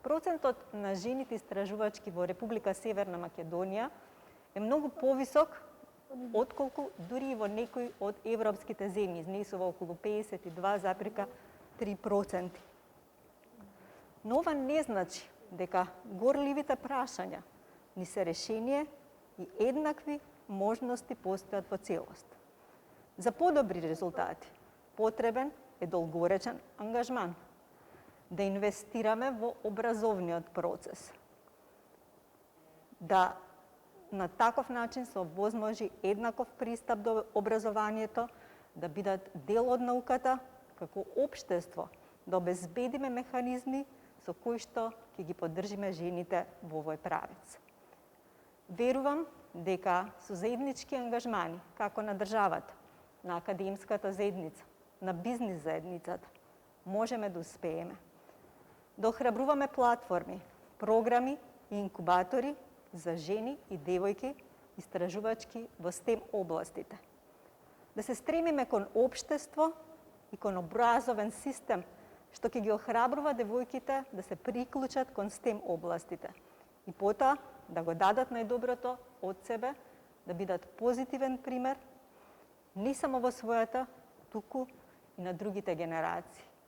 Процентот на жените истражувачки во Република Северна Македонија е многу повисок отколку дури и во некои од европските земји, изнесува околу 52,3%. Но ова не значи дека горливите прашања ни се решение и еднакви можности постојат во целост. За подобри резултати потребен е долгоречен ангажман, да инвестираме во образовниот процес, да на таков начин се овозможи еднаков пристап до образованието, да бидат дел од науката, како општество, да обезбедиме механизми со кои што ќе ги поддржиме жените во овој правец. Верувам дека со заеднички ангажмани, како на државата, на академската заедница, на бизнис заедницата, можеме да успееме. Да охрабруваме платформи, програми и инкубатори за жени и девојки истражувачки во STEM областите. Да се стремиме кон општество и кон образовен систем што ќе ги охрабрува девојките да се приклучат кон STEM областите и потоа да го дадат најдоброто од себе, да бидат позитивен пример не само во својата, туку и на другите генерации.